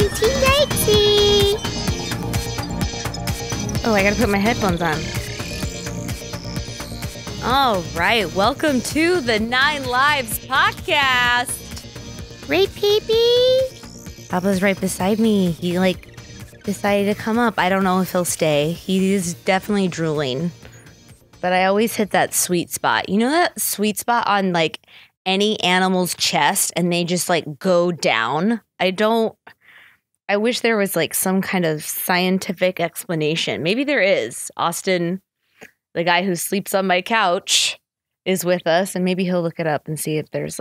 Yatesy yatesy. Oh, I gotta put my headphones on. All right, welcome to the 9 Lives podcast. Right, Pee-Pee? Papa's right beside me. He decided to come up. I don't know if he'll stay. He is definitely drooling. But I always hit that sweet spot. You know that sweet spot on any animal's chest and they just go down? I wish there was some kind of scientific explanation. Maybe there is. Austin, the guy who sleeps on my couch, is with us, and maybe he'll look it up and see if there's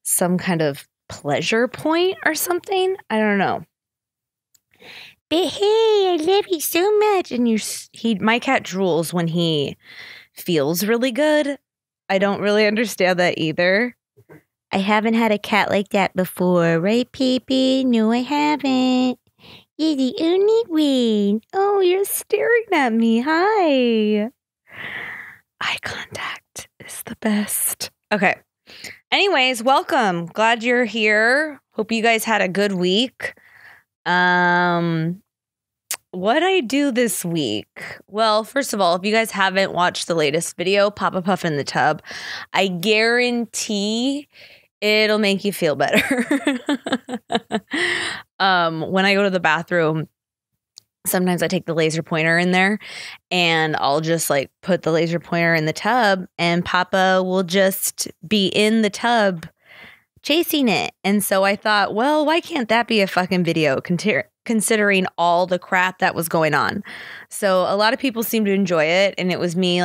some kind of pleasure point or something. I don't know. But hey, I love you so much. And my cat drools when he feels really good. I don't really understand that either. I haven't had a cat like that before, right, Pee-Pee? No, I haven't. You're the only one. Oh, you're staring at me. Hi. Eye contact is the best. Okay. Anyways, welcome. Glad you're here. Hope you guys had a good week. What I do this week? Well, first of all, if you guys haven't watched the latest video, Papa Puff in the Tub, I guarantee it'll make you feel better. When I go to the bathroom, sometimes I take the laser pointer in there and I'll just put the laser pointer in the tub and Papa will just be in the tub chasing it. And so I thought, well, why can't that be a fucking video considering all the crap that was going on? So a lot of people seem to enjoy it. And it was me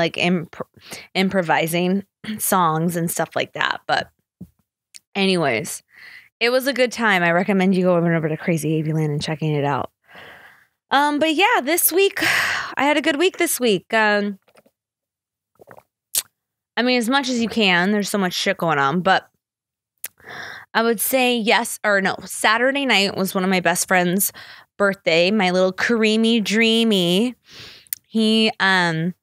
improvising songs and stuff like that. But anyways, it was a good time. I recommend you going over to Crazy AV Land and checking it out. But yeah, this week, I had a good week this week. As much as you can, there's so much shit going on, but I would say yes or no. Saturday night was one of my best friend's birthday, my little Kareemy Dreamy. He had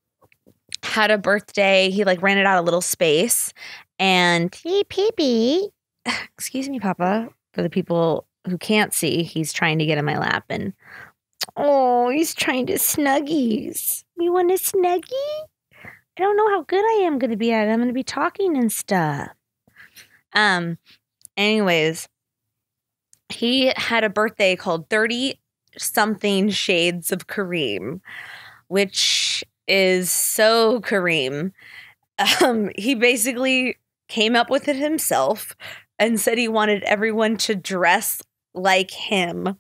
a birthday. He rented out a little space and Hey, Pee-Pee. excuse me, Papa, for the people who can't see, he's trying to get in my lap and oh, he's trying to snuggies. You want a snuggie? I don't know how good I am going to be at it. I'm going to be talking and stuff. Anyways, he had a birthday called 30 something shades of Kareem, which is so Kareem. He basically came up with it himself and said he wanted everyone to dress like him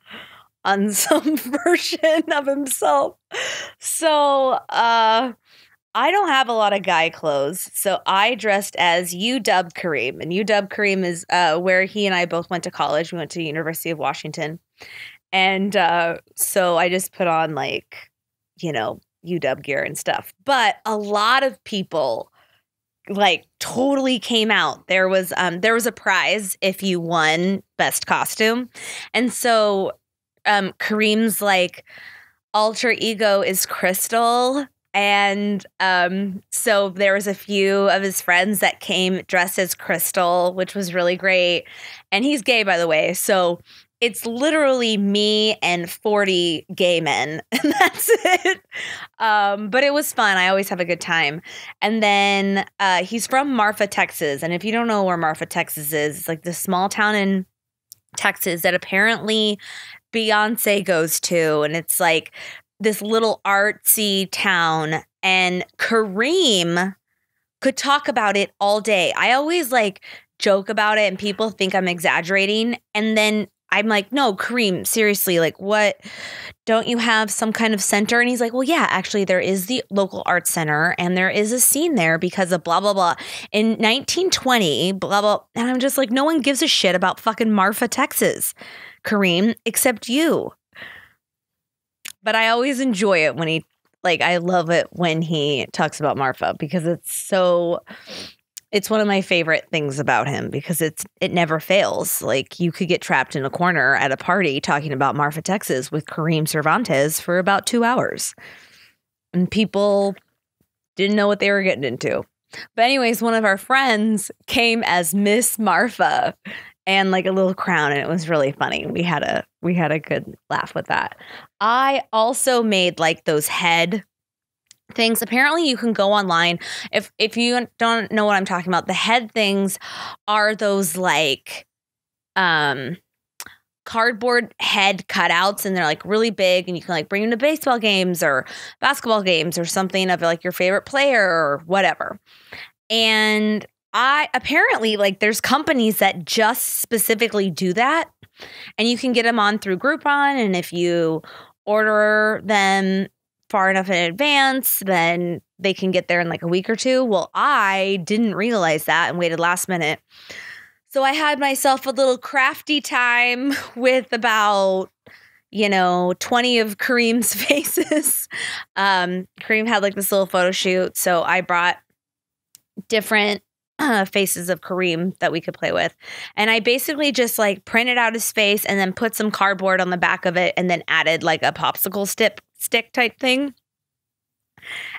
on some version of himself. So, I don't have a lot of guy clothes, so I dressed as UW Kareem. And UW Kareem is where he and I both went to college. We went to the University of Washington. And so I just put on UW gear and stuff. But a lot of people totally came out. There was a prize if you won best costume. And so Kareem's alter ego is Crystal. And so there was a few of his friends that came dressed as Crystal, which was really great. And he's gay, by the way. So it's literally me and 40 gay men. And that's it. But it was fun. I always have a good time. And then he's from Marfa, Texas. And if you don't know where Marfa, Texas is, it's this small town in Texas that apparently Beyonce goes to. And it's this little artsy town, and Kareem could talk about it all day. I always joke about it and people think I'm exaggerating. And then I'm no, Kareem, seriously, what, don't you have some kind of center? And he's well, yeah, actually there is the local arts center and there is a scene there because of blah, blah, blah. In 1920, blah, blah. And I'm just no one gives a shit about fucking Marfa, Texas, Kareem, except you. But I always enjoy it when he, I love it when he talks about Marfa because it's one of my favorite things about him because it never fails. You could get trapped in a corner at a party talking about Marfa, Texas with Kareem Cervantes for about 2 hours. And people didn't know what they were getting into. But anyways, one of our friends came as Miss Marfa and like a little crown, and it was really funny. We had a good laugh with that. I also made like those head things. Apparently you can go online. If you don't know what I'm talking about, the head things are those like cardboard head cutouts, and they're like really big, and you can like bring them to baseball games or basketball games or something of like your favorite player or whatever. And I apparently like there's companies that just specifically do that, and you can get them on through Groupon, and if you order them far enough in advance, then they can get there in like a week or two. Well, I didn't realize that and waited last minute. So I had myself a little crafty time with about, 20 of Kareem's faces. Kareem had like this little photo shoot. So I brought different faces of Kareem that we could play with. And I basically just like printed out his face and then put some cardboard on the back of it and then added like a popsicle stick type thing.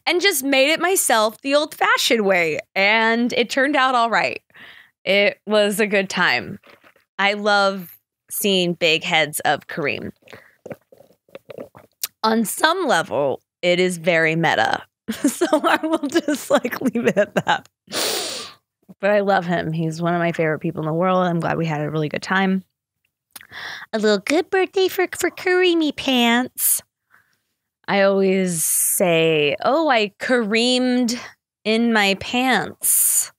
And just made it myself the old fashioned way. And it turned out all right. It was a good time. I love seeing big heads of Kareem. On some level, it is very meta. So I will just like leave it at that. But I love him. He's one of my favorite people in the world. I'm glad we had a really good time. A little good birthday for Kareemy Pants. I always say, oh, I Kareemed in my pants.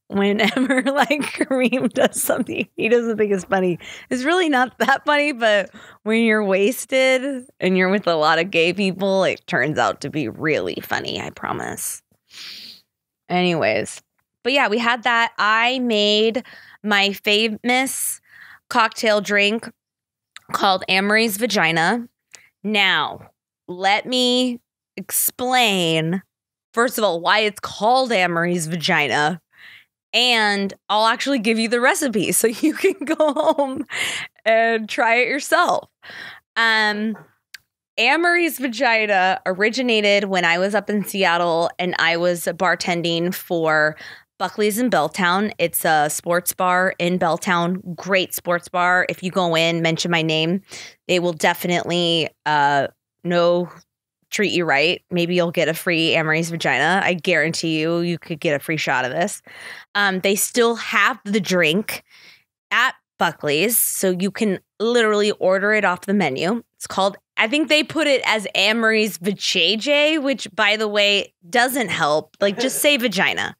Whenever like Kareem does something he doesn't think is funny. It's really not that funny, but when you're wasted and you're with a lot of gay people, it turns out to be really funny, I promise. Anyways, but yeah, we had that. I made my famous cocktail drink called Amory's Vagina. Now, let me explain, first of all, why it's called Amory's Vagina. And I'll actually give you the recipe so you can go home and try it yourself. Amory's Vagina originated when I was up in Seattle and I was bartending for Buckley's in Belltown. It's a sports bar in Belltown. Great sports bar. If you go in, mention my name, they will definitely treat you right. Maybe you'll get a free Amory's Vagina. I guarantee you could get a free shot of this. They still have the drink at Buckley's, so you can literally order it off the menu. It's called, I think they put it as Amory's Vajayjay, which, by the way, doesn't help. Like, just say vagina.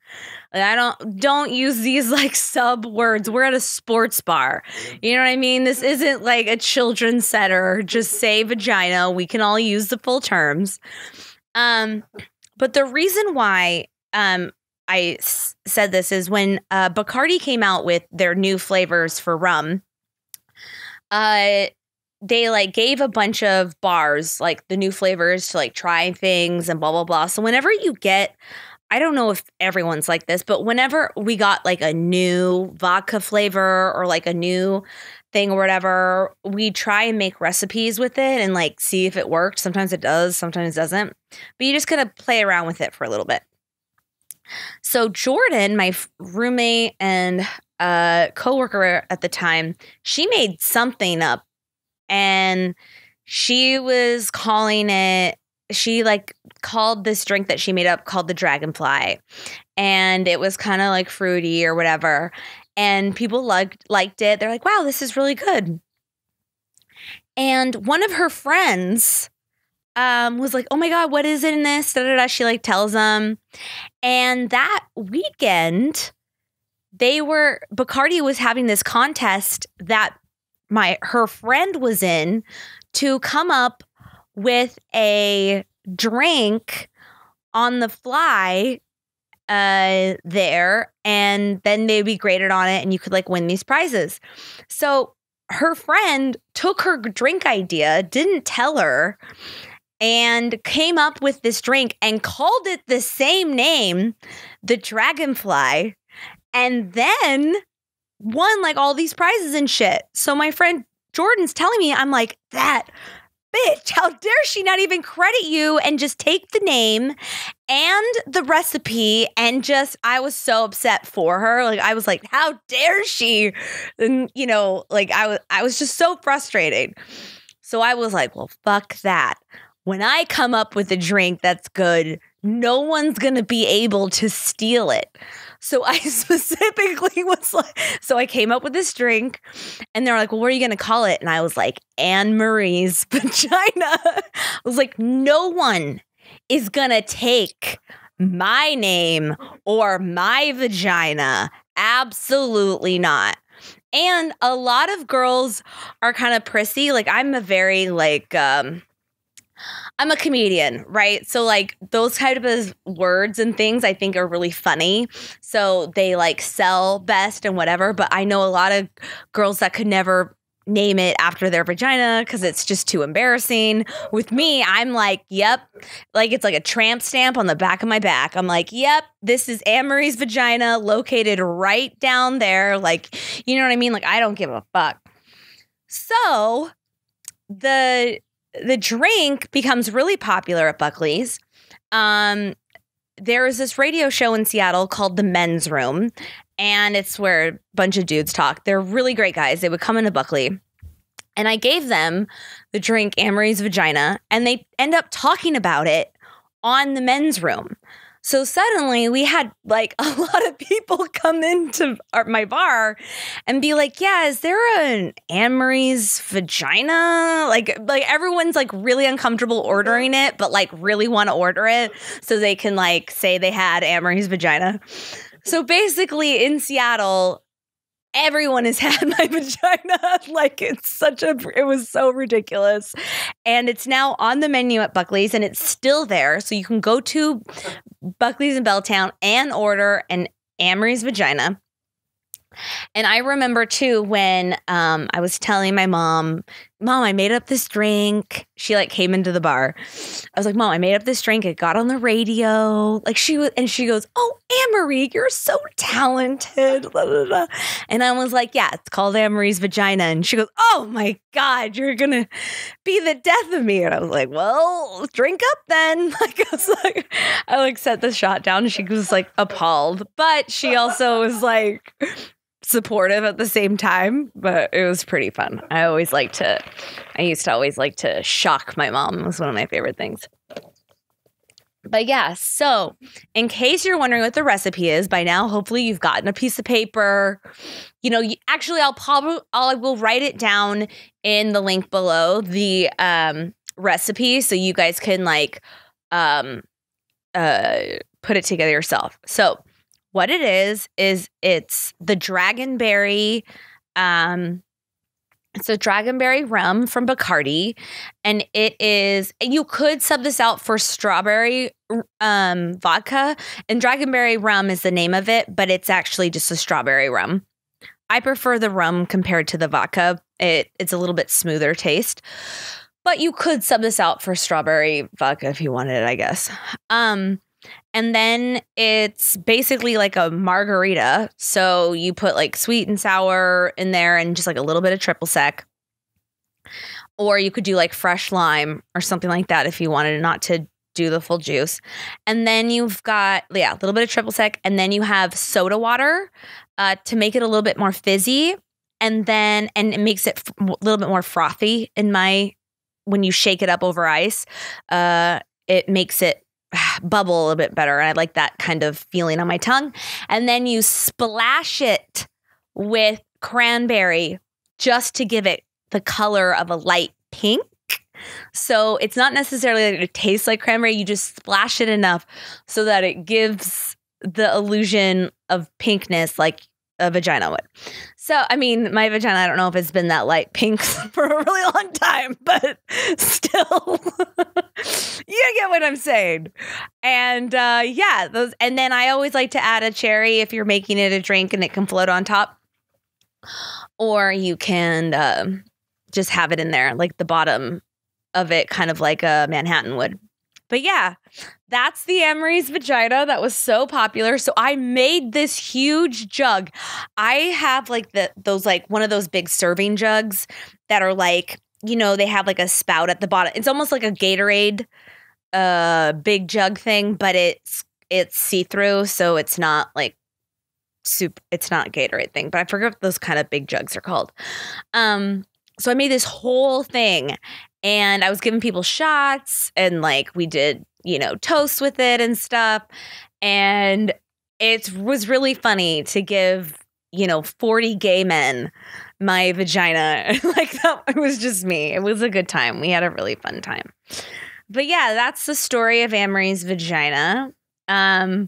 Like, don't use these like sub words. We're at a sports bar. You know what I mean? This isn't like a children's center. Just say vagina. We can all use the full terms. But the reason why I said this is when Bacardi came out with their new flavors for rum, they like gave a bunch of bars like the new flavors to like try things and blah, blah, blah. So whenever you get, I don't know if everyone's like this, but whenever we got like a new vodka flavor or like a new thing or whatever, we try and make recipes with it and like see if it worked. Sometimes it does, sometimes it doesn't. But you just gotta play around with it for a little bit. So Jordan, my roommate and coworker at the time, she made something up and she was calling it, she like called this drink that she made up called the Dragonfly, and it was kind of like fruity or whatever, and people liked it. They're like, wow, this is really good. And one of her friends was like, oh my God, what is it in this? Da, da, da. She like tells them. And that weekend, Bacardi was having this contest that her friend was in to come up with a drink on the fly there, and then they'd be graded on it and you could like win these prizes. So her friend took her drink idea, didn't tell her, and came up with this drink and called it the same name, the Dragonfly, and then won like all these prizes and shit. So my friend Jordan's telling me, I'm like, that bitch, how dare she not even credit you and just take the name and the recipe and just, I was so upset for her. Like, I was like, how dare she? And, you know, like I was just so frustrated. So I was like, well, fuck that. When I come up with a drink that's good, no one's going to be able to steal it. So I specifically was like, so I came up with this drink and they're like, well, what are you going to call it? And I was like, Anne Marie's Vagina. I was like, no one is going to take my name or my vagina. Absolutely not. And a lot of girls are kind of prissy. Like, I'm a very like, I'm a comedian, right? So like those type of words and things I think are really funny. So they like sell best and whatever. But I know a lot of girls that could never name it after their vagina because it's just too embarrassing. With me, I'm like, yep. Like it's like a tramp stamp on the back of my back. I'm like, yep, this is Anne Marie's Vagina located right down there. Like, you know what I mean? Like I don't give a fuck. So the drink becomes really popular at Buckley's. There is this radio show in Seattle called The Men's Room, and it's where a bunch of dudes talk. They're really great guys. They would come into Buckley, and I gave them the drink Anne Marie's Vagina, and they end up talking about it on The Men's Room. So suddenly we had like a lot of people come into my bar and be like, yeah, is there an Anne Marie's Vagina? Like everyone's like really uncomfortable ordering it, but like really want to order it so they can like say they had Anne Marie's Vagina. So basically in Seattle, everyone has had my vagina. Like it was so ridiculous. And it's now on the menu at Buckley's and it's still there. So you can go to Buckley's in Belltown and order an Anne Marie's Vagina. And I remember too when I was telling my mom, I made up this drink. She like came into the bar. I was like, Mom, I made up this drink. It got on the radio. Like she goes, oh, Anne Marie, you're so talented. Blah, blah, blah. And I was like, yeah, it's called Anne Marie's Vagina. And she goes, oh my God, you're gonna be the death of me. And I was like, well, drink up then. Like I like set the shot down. And she was like appalled, but she also was like supportive at the same time, but it was pretty fun. I used to always like to shock my mom. It was one of my favorite things. But yeah, so in case you're wondering what the recipe is by now, hopefully you've gotten a piece of paper. You know, actually I will write it down in the link below, the recipe, so you guys can like put it together yourself. So what it is it's the Dragonberry, it's a Dragonberry rum from Bacardi, and you could sub this out for strawberry vodka, and Dragonberry rum is the name of it, but it's actually just a strawberry rum. I prefer the rum compared to the vodka. It's a little bit smoother taste, but you could sub this out for strawberry vodka if you wanted, I guess. And then it's basically like a margarita. So you put like sweet and sour in there and just like a little bit of triple sec. Or you could do like fresh lime or something like that if you wanted not to do the full juice. And then you've got, a little bit of triple sec. And then you have soda water to make it a little bit more fizzy. And it makes it a little bit more frothy when you shake it up over ice. It makes it bubble a little bit better, and I like that kind of feeling on my tongue. And then you splash it with cranberry just to give it the color of a light pink. So it's not necessarily that it tastes like cranberry, you just splash it enough so that it gives the illusion of pinkness like a vagina would. So, I mean, my vagina, I don't know if it's been that light pink for a really long time, but still, you get what I'm saying. And and then I always like to add a cherry if you're making it a drink and it can float on top. Or you can just have it in there, like the bottom of it, kind of like a Manhattan would. But yeah, that's the Anne Marie's Vagina that was so popular. So I made this huge jug. I have like those like one of those big serving jugs that are like they have like a spout at the bottom. It's almost like a Gatorade big jug thing, but it's see-through, so it's not like soup. It's not Gatorade thing, but I forget what those kind of big jugs are called. So I made this whole thing, and I was giving people shots, and like we did, toasts with it and stuff. And it was really funny to give, 40 gay men my vagina. Like that, it was just me. It was a good time. We had a really fun time. But yeah, that's the story of Anne-Marie's vagina. Tell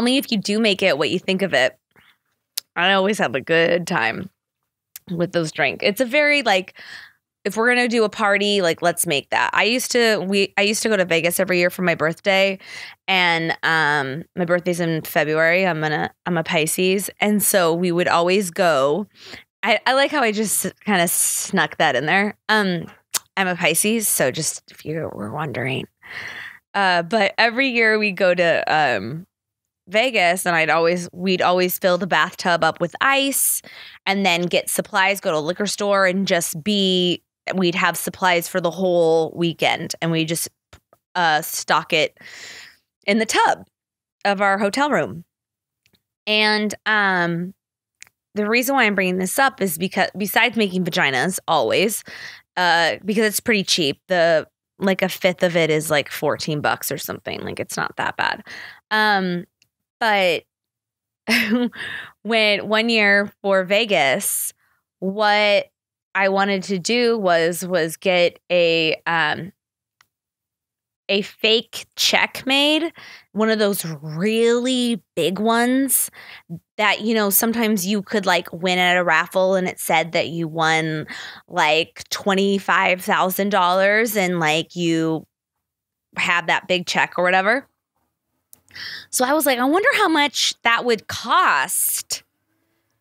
me if you do make it, what you think of it. I always have a good time with those drinks. It's a very like, if we're gonna do a party, like let's make that. I used to go to Vegas every year for my birthday, and my birthday's in February. I'm a Pisces, and so we would always go. I like how I just kind of snuck that in there. I'm a Pisces, so just if you were wondering. But every year we go to Vegas, and we'd always fill the bathtub up with ice, and then get supplies, go to a liquor store, and we'd have supplies for the whole weekend, and we just stock it in the tub of our hotel room. And the reason why I'm bringing this up is because besides making vaginas always, because it's pretty cheap, like a fifth of it is like $14 or something. Like it's not that bad. But when one year for Vegas, what I wanted to do was get a fake check made, one of those really big ones that, sometimes you could like win at a raffle, and it said that you won like $25,000 and like you had that big check or whatever. So I was like, I wonder how much that would cost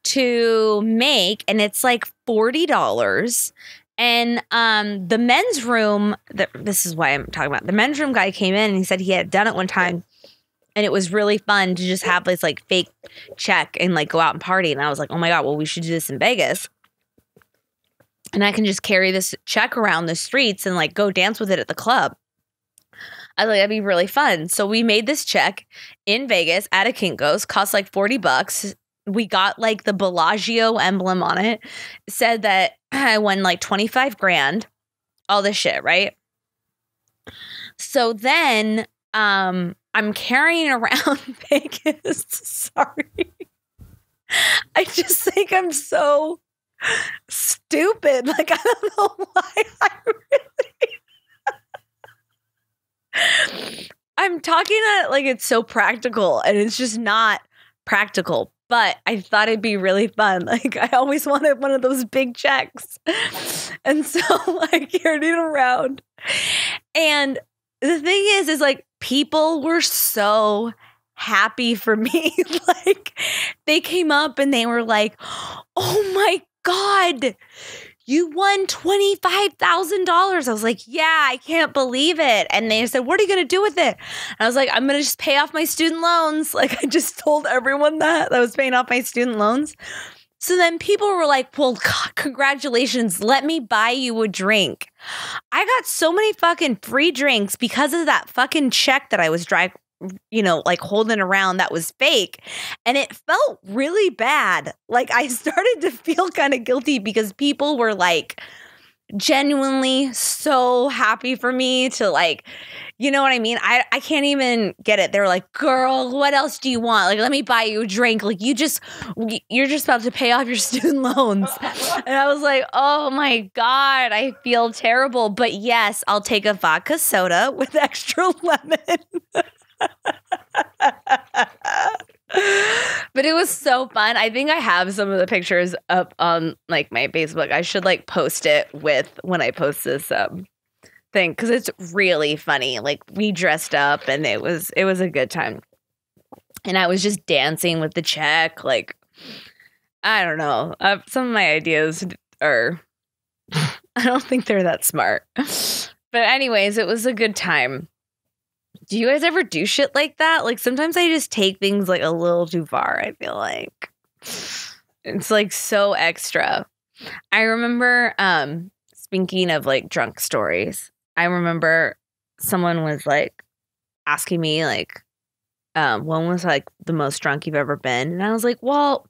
to make, and it's like $40. And the men's room, this is why I'm talking about, the men's room guy came in and he said he had done it one time, and it was really fun to just have this like fake check and like go out and party. And I was like, oh my God, well, we should do this in Vegas. And I can just carry this check around the streets and like go dance with it at the club. I was like, that'd be really fun. So we made this check in Vegas at a Kinko's, cost like $40. We got like the Bellagio emblem on it. It said that I won like 25 grand, all this shit, right? So then I'm carrying around Vegas. Sorry. I just think I'm so stupid. Like, I don't know why I I'm talking that like it's so practical, and it's just not practical. But I thought it'd be really fun. Like, I always wanted one of those big checks. And so I carried it around. And the thing is like people were so happy for me. Like, they came up and they were like, oh my God, you won $25,000. I was like, yeah, I can't believe it. And they said, what are you going to do with it? And I was like, I'm going to just pay off my student loans. Like, I just told everyone that I was paying off my student loans. So then people were like, well, God, congratulations. Let me buy you a drink. I got so many fucking free drinks because of that fucking check that I was like holding around that was fake. And it felt really bad. Like, I started to feel kind of guilty because people were like genuinely so happy for me to like, you know what I mean? I can't even get it. They were like, girl, what else do you want? Like, let me buy you a drink. Like, you're just about to pay off your student loans. And I was like, oh my God, I feel terrible. But yes, I'll take a vodka soda with extra lemon. But it was so fun. I think I have some of the pictures up on like my Facebook. I should like post it with when I post this thing, because it's really funny. Like, we dressed up and it was a good time. And I was just dancing with the check. Like, I don't know. Some of my ideas are I don't think they're that smart. But anyways, it was a good time. Do you guys ever do shit like that? Like, sometimes I just take things like a little too far, I feel like. It's like so extra. I remember, speaking of like drunk stories, I remember someone was like asking me like, when was like the most drunk you've ever been? And I was like, well,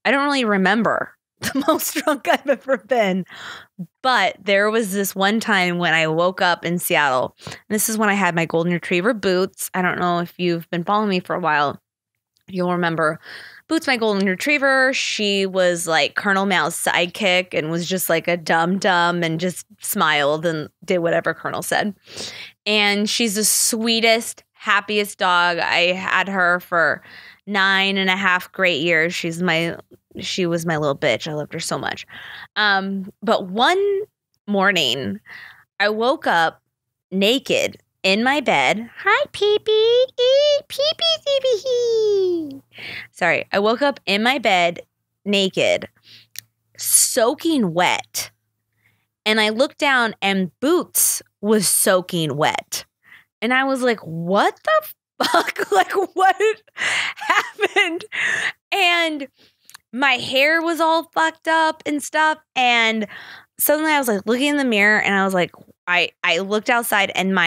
I don't really remember the most drunk I've ever been. But there was this one time when I woke up in Seattle. This is when I had my golden retriever Boots. I don't know if you've been following me for a while. You'll remember Boots, my golden retriever. She was like Colonel Mao's sidekick and was just like a dum-dum and just smiled and did whatever Colonel said. And she's the sweetest, happiest dog. I had her for 9.5 great years. She was my little bitch. I loved her so much. But one morning, I woke up naked in my bed. Hi, Pee-Pee. Pee-Pee. Sorry. I woke up in my bed naked, soaking wet. And I looked down and Boots was soaking wet. And I was like, what the fuck? Like, what happened? And my hair was all fucked up and stuff. And suddenly I was like looking in the mirror and I was like, I looked outside and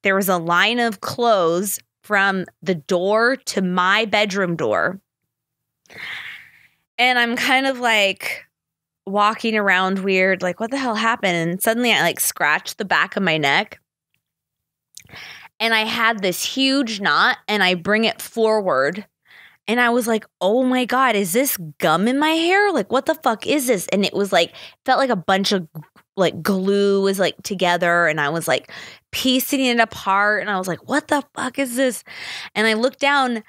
there was a line of clothes from the door to my bedroom door. And I'm kind of like walking around weird, like, what the hell happened? And suddenly I like scratched the back of my neck. And I had this huge knot and I bring it forward. And I was like, oh my God, is this gum in my hair? Like, what the fuck is this? And it was like, felt like a bunch of like glue was like together. And I was like piecing it apart. And I was like, what the fuck is this? And I looked down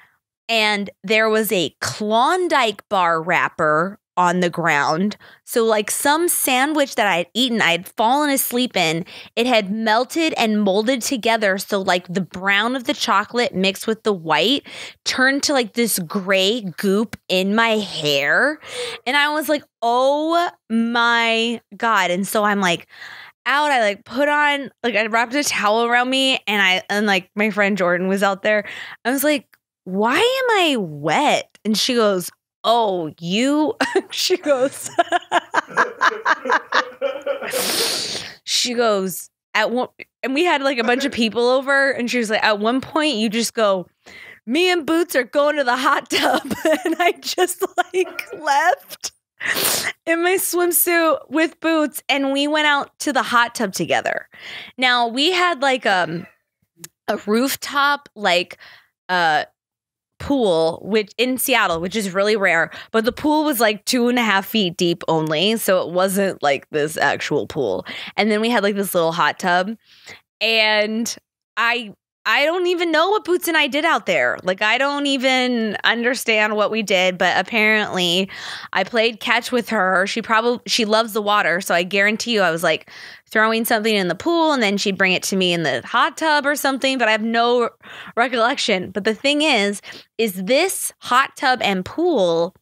and there was a Klondike bar wrapper on the ground. So like some sandwich that I had eaten, I had fallen asleep in, it had melted and molded together. So like the brown of the chocolate mixed with the white turned to like this gray goop in my hair. And I was like, oh my God. And so I'm like out, I like put on, like I wrapped a towel around me and like my friend Jordan was out there. I was like, why am I wet? And she goes, oh, you, she goes, and we had like a bunch of people over and she was like, at one point you just go, me and Boots are going to the hot tub. And I just like left in my swimsuit with Boots and we went out to the hot tub together. Now we had like a rooftop, like, pool, which in Seattle, which is really rare, but the pool was like 2.5 feet deep only. So it wasn't like this actual pool. And then we had like this little hot tub and I don't even know what Boots and I did out there. Like, I don't even understand what we did, but apparently I played catch with her. She loves the water. So I guarantee you I was like throwing something in the pool and then she'd bring it to me in the hot tub or something, but I have no recollection. But the thing is this hot tub and pool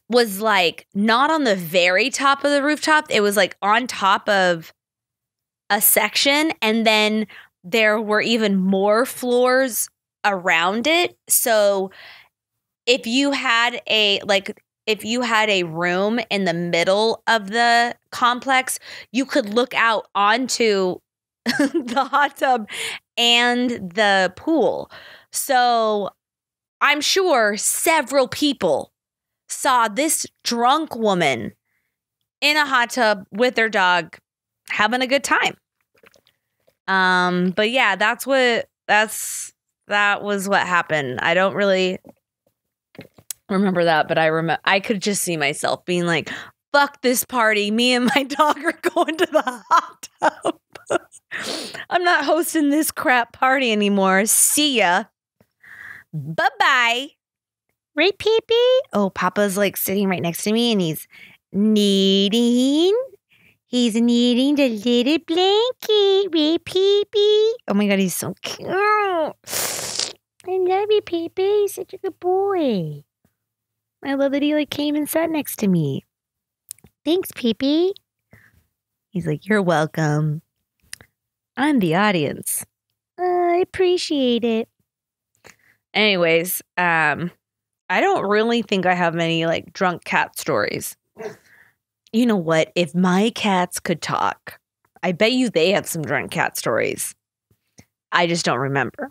was like not on the very top of the rooftop. It was like on top of a section and then there were even more floors around it. So if you had a room in the middle of the complex, you could look out onto the hot tub and the pool. So I'm sure several people saw this drunk woman in a hot tub with their dog having a good time. But yeah, that was what happened. I don't really remember that, but I could just see myself being like, fuck this party. Me and my dog are going to the hot tub. I'm not hosting this crap party anymore. See ya. Bye-bye. Right, Pee-Pee? Oh, Papa's like sitting right next to me and he's kneading. He's kneading the little blanket, right, Pee-Pee? Oh my God, he's so cute. I love you, Pee-Pee. He's such a good boy. I love that he like came and sat next to me. Thanks, Pee-Pee. He's like, you're welcome. I'm the audience. I appreciate it. Anyways, I don't really think I have many like drunk cat stories. You know what? If my cats could talk, I bet you they have some drunk cat stories. I just don't remember.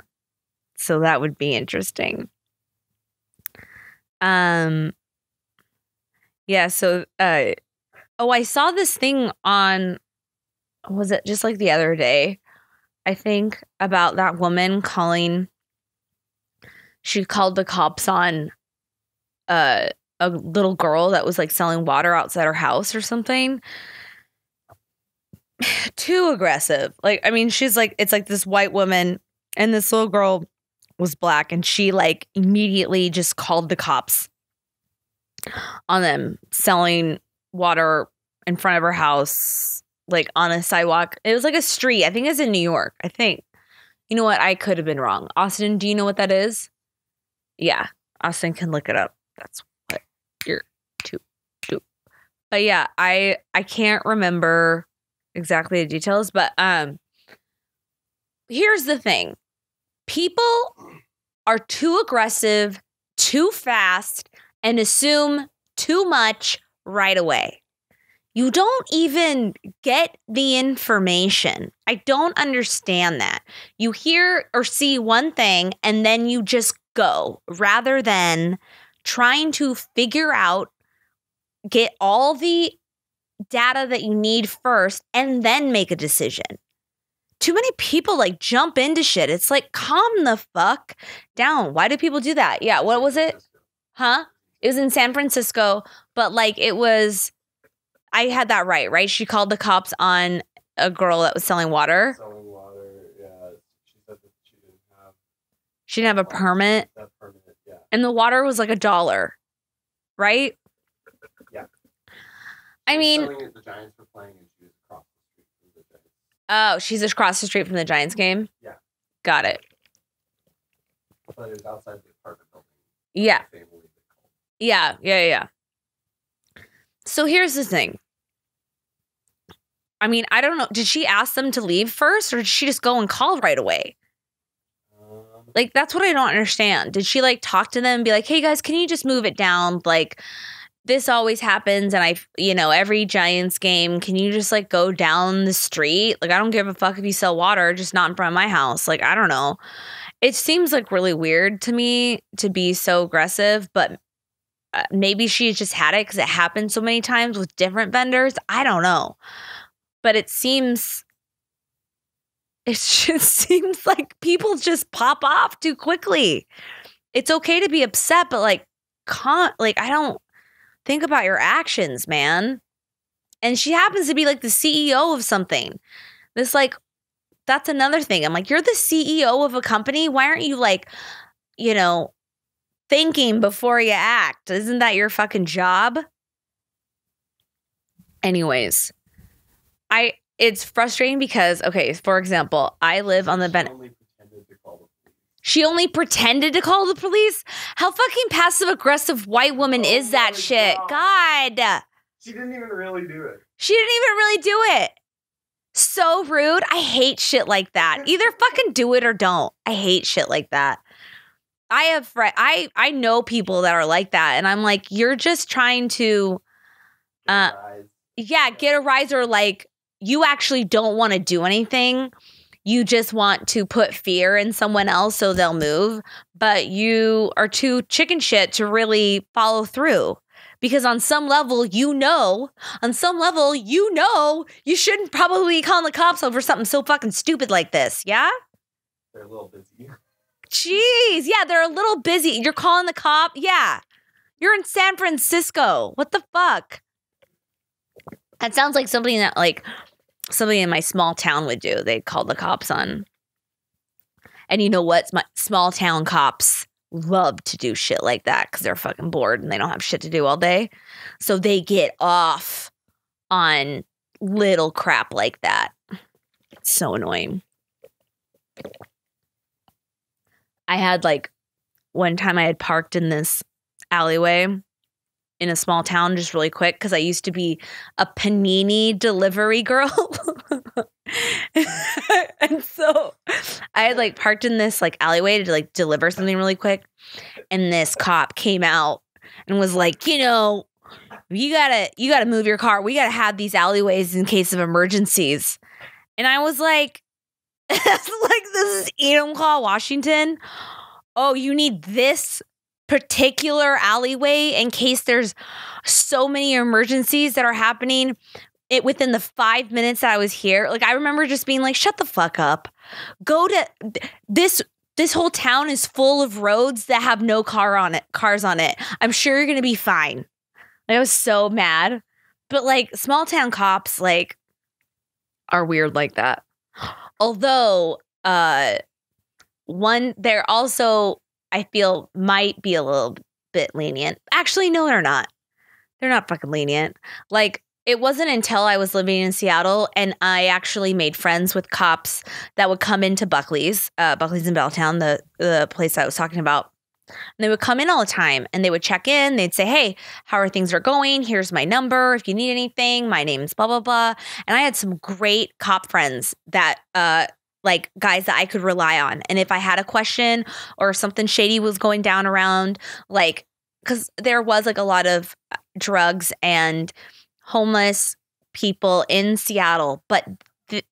So that would be interesting. Yeah, so I saw this thing on, was it just like the other day, I think, about that woman she called the cops on a little girl that was like selling water outside her house or something. Too aggressive. Like, I mean, she's like, it's like this white woman and this little girl was black, and she like immediately just called the cops on them selling water in front of her house, like on a sidewalk. It was like a street. I think it's in New York. I think. You know what? I could have been wrong. Austin, do you know what that is? Yeah, Austin can look it up. That's what you're to do. But yeah, I can't remember exactly the details, but here's the thing. People are too aggressive, too fast, and assume too much right away. You don't even get the information. I don't understand that. You hear or see one thing and then you just go, rather than trying to figure out, get all the data that you need first and then make a decision. Too many people like jump into shit. It's like, calm the fuck down. Why do people do that? Yeah, what was it? Huh? It was in San Francisco, but like it was, I had that right? She called the cops on a girl that was selling water. Selling water, yeah. She said that she didn't have a permit. That permit, yeah. And the water was like $1, right? Yeah. I mean, the Giants were playing and she was across the street from the Giants. Oh, she's across the street from the Giants game? Yeah. Got it. But it was outside the apartment building. Yeah. Yeah. So here's the thing. I mean, I don't know. Did she ask them to leave first, or did she just go and call right away? Like, that's what I don't understand. Did she like talk to them and be like, hey guys, can you just move it down? Like, this always happens. And every Giants game, can you just like go down the street? Like, I don't give a fuck if you sell water, just not in front of my house. Like, I don't know. It seems like really weird to me to be so aggressive, but maybe she just had it because it happened so many times with different vendors. I don't know. But it just seems like people just pop off too quickly. It's okay to be upset, but I don't think about your actions, man. And she happens to be like the CEO of something. That's another thing. I'm like, you're the CEO of a company. Why aren't you thinking before you act? Isn't that your fucking job? Anyways, it's frustrating because, okay, for example, I live on the She only pretended to call the police? How fucking passive aggressive white woman is that shit? God. She didn't even really do it. She didn't even really do it. So rude. I hate shit like that. Either fucking do it or don't. I hate shit like that. I know people that are like that, and I'm like, you're just trying to get a rise, or like you actually don't want to do anything. You just want to put fear in someone else so they'll move, but you are too chicken shit to really follow through. Because on some level, you shouldn't probably be calling the cops over something so fucking stupid like this, yeah? They're a little busy. Jeez, yeah, they're a little busy. You're calling the cop? Yeah. You're in San Francisco. What the fuck? That sounds like something that, somebody in my small town would do. They'd call the cops on. And you know what? My small town cops love to do shit like that because they're fucking bored and they don't have shit to do all day. So they get off on little crap like that. It's so annoying. I had one time I had parked in this alleyway in a small town just really quick because I used to be a panini delivery girl. And so I had parked in this alleyway to deliver something really quick. And this cop came out and was like, you gotta move your car. We gotta have these alleyways in case of emergencies. And I was like, like, this is Enumclaw, Washington. Oh, you need this particular alleyway in case there's so many emergencies that are happening within the 5 minutes that I was here. Like, I remember just being like, shut the fuck up. Go to this whole town is full of roads that have no cars on it. I'm sure you're going to be fine. Like, I was so mad. But like, small town cops like are weird like that. Although one, they're also, I feel, might be a little bit lenient. Actually, no, they're not. They're not fucking lenient. Like, it wasn't until I was living in Seattle and I actually made friends with cops that would come into Buckley's in Belltown, the place I was talking about. And they would come in all the time and they would check in. They'd say, hey, how are things going? Here's my number. If you need anything, my name's blah, blah, blah. And I had some great cop friends that, like guys that I could rely on. And if I had a question or something shady was going down around, like, because there was like a lot of drugs and homeless people in Seattle, but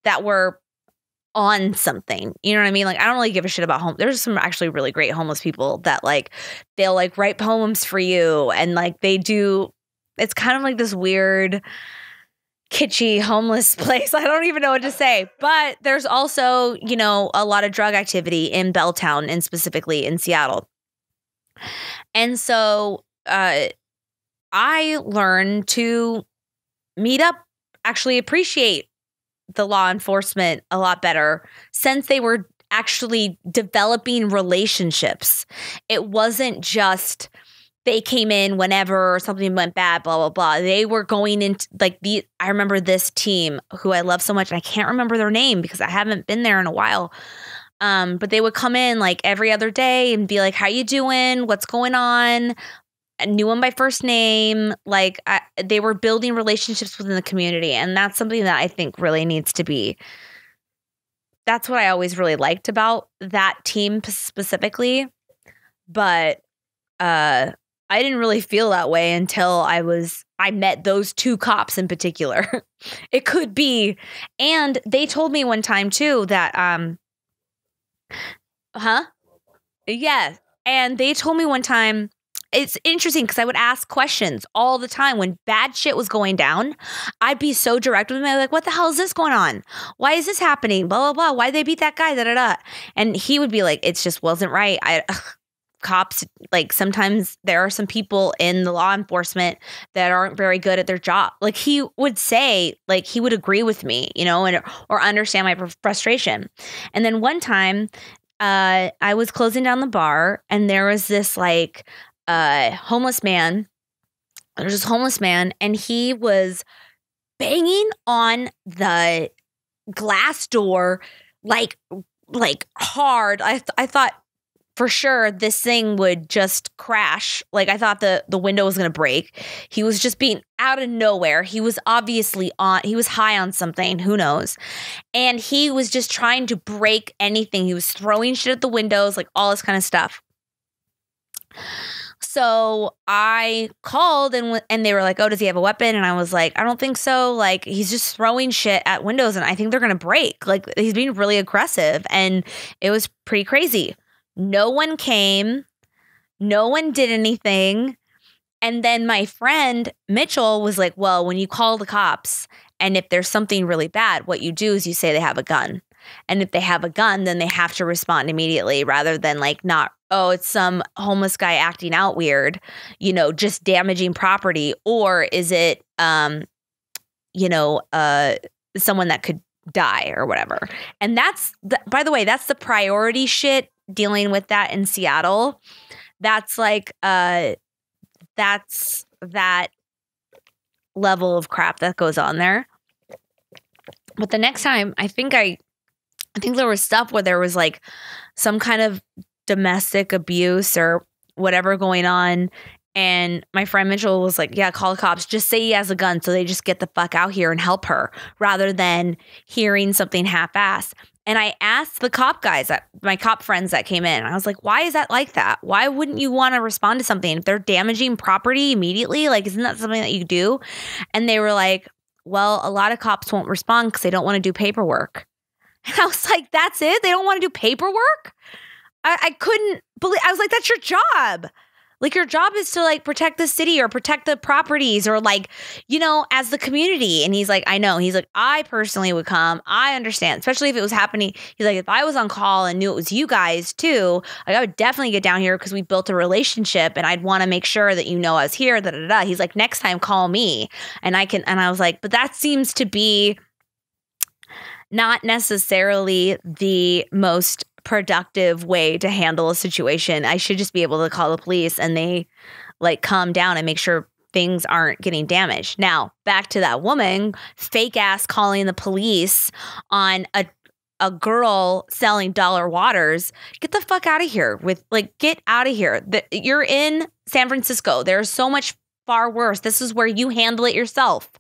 that were on something. You know what I mean? Like, I don't really give a shit about home. There's some actually really great homeless people that like, they'll like write poems for you. And like they do, it's kind of like this weird, kitschy homeless place. I don't even know what to say. But there's also, you know, a lot of drug activity in Belltown and specifically in Seattle. And so I learned to meet up, actually appreciate the law enforcement a lot better since they were actually developing relationships. It wasn't just they came in whenever something went bad, blah, blah, blah. They were going into like I remember this team who I love so much. And I can't remember their name because I haven't been there in a while. But they would come in like every other day and be like, how you doing? What's going on? I knew them by first name. Like they were building relationships within the community. And that's something that I think really needs to be. That's what I always really liked about that team specifically. But I didn't really feel that way until I met those two cops in particular. It could be. And they told me one time too that, yeah. And they told me one time, it's interesting because I would ask questions all the time when bad shit was going down. I'd be so direct with them. I'd be like, what the hell is this going on? Why is this happening? Blah, blah, blah. Why'd they beat that guy? Da, da, da. And he would be like, it just wasn't right. Cops, like sometimes there are some people in the law enforcement that aren't very good at their job. Like he would say, like he would agree with me, you know, and or understand my frustration. And then one time I was closing down the bar and there was this like homeless man. There's this homeless man and he was banging on the glass door like hard. I thought for sure this thing would just crash. Like I thought the window was going to break. He was just being out of nowhere. He was obviously he was high on something, who knows. And he was just trying to break anything. He was throwing shit at the windows, like all this kind of stuff. So I called and they were like, oh, does he have a weapon? And I was like, I don't think so. Like he's just throwing shit at windows and I think they're going to break. Like he's being really aggressive and it was pretty crazy. No one came. No one did anything. And then my friend Mitchell was like, well, when you call the cops and if there's something really bad, what you do is you say they have a gun. And if they have a gun, then they have to respond immediately rather than like not, oh, it's some homeless guy acting out weird, you know, just damaging property. Or is it, you know, someone that could die or whatever. And that's, by the way, that's the priority shit dealing with that in Seattle. That's like, that's that level of crap that goes on there. But the next time, I think there was stuff where there was like some kind of domestic abuse or whatever going on. And my friend Mitchell was like, yeah, call the cops. Just say he has a gun so they just get the fuck out here and help her rather than hearing something half-assed. And I asked the cop guys, my cop friends that came in, I was like, why is that like that? Why wouldn't you want to respond to something? If they're damaging property immediately, like, isn't that something that you do? And they were like, well, a lot of cops won't respond because they don't want to do paperwork. And I was like, that's it? They don't want to do paperwork? I couldn't believe, I was like, that's your job. Like, your job is to like protect the city or protect the properties or like, you know, as the community. And he's like, I know. He's like, I personally would come. I understand, especially if it was happening. He's like, if I was on call and knew it was you guys too, like, I would definitely get down here because we built a relationship and I'd want to make sure that you know I was here. Da, da, da. He's like, next time call me and I can. And I was like, but that seems to be not necessarily the most productive way to handle a situation. I should just be able to call the police and they like calm down and make sure things aren't getting damaged. Now, back to that woman, fake ass calling the police on a girl selling dollar waters. Get the fuck out of here with like, get out of here. You're in San Francisco. There's so much far worse. This is where you handle it yourself.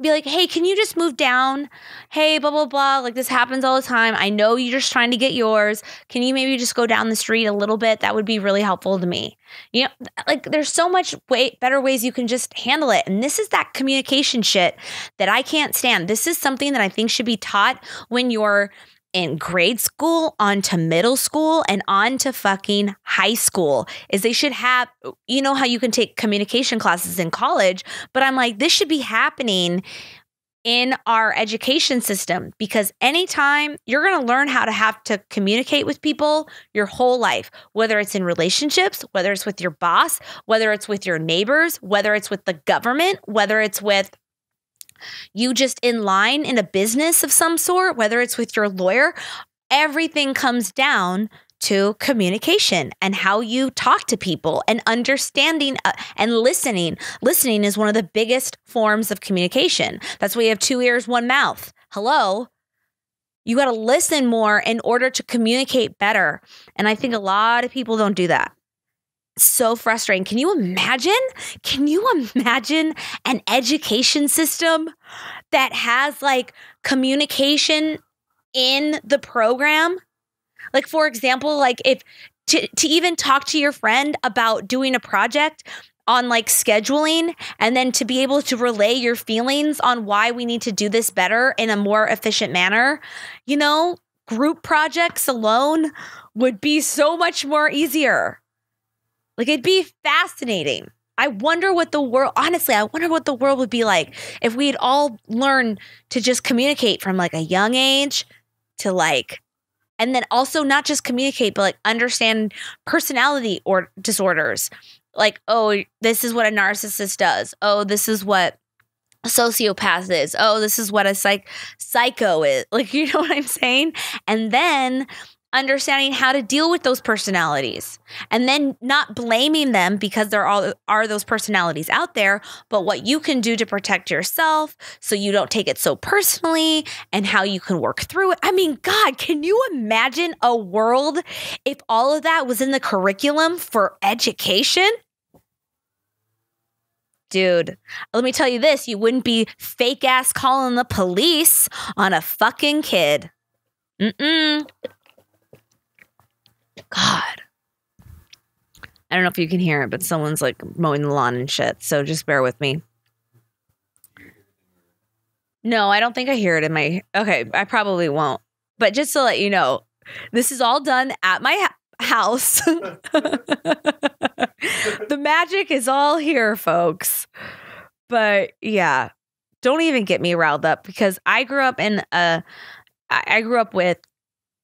Be like, hey, can you just move down? Hey, blah, blah, blah. Like, this happens all the time. I know you're just trying to get yours. Can you maybe just go down the street a little bit? That would be really helpful to me. You know, like, there's so much better ways you can just handle it. And this is that communication shit that I can't stand. This is something that I think should be taught when you're in grade school, on to middle school, and on to fucking high school. Is they should have, you know how you can take communication classes in college, but I'm like, this should be happening in our education system, because anytime you're going to learn how to have to communicate with people your whole life, whether it's in relationships, whether it's with your boss, whether it's with your neighbors, whether it's with the government, whether it's with you just in line in a business of some sort, whether it's with your lawyer, everything comes down to communication and how you talk to people and understanding and listening. Listening is one of the biggest forms of communication. That's why you have 2 ears, 1 mouth. Hello? You got to listen more in order to communicate better. And I think a lot of people don't do that. So frustrating. Can you imagine? Can you imagine an education system that has like communication in the program? Like, for example, like if to even talk to your friend about doing a project on like scheduling, and then to be able to relay your feelings on why we need to do this better in a more efficient manner. You know, group projects alone would be so much more easier. Like, it'd be fascinating. I wonder what the world, honestly, I wonder what the world would be like if we'd all learned to just communicate from like a young age to like, and then also not just communicate, but like understand personality or disorders. Like, oh, this is what a narcissist does. Oh, this is what a sociopath is. Oh, this is what a psycho is. Like, you know what I'm saying? And then understanding how to deal with those personalities, and then not blaming them because there are those personalities out there, but what you can do to protect yourself so you don't take it so personally, and how you can work through it. I mean, God, can you imagine a world if all of that was in the curriculum for education? Dude, let me tell you this, you wouldn't be fake ass calling the police on a fucking kid. God. I don't know if you can hear it, but someone's like mowing the lawn and shit. So just bear with me. No, I don't think I hear it in my... Okay, I probably won't. But just to let you know, this is all done at my house. The magic is all here, folks. But yeah, don't even get me riled up, because I grew up with,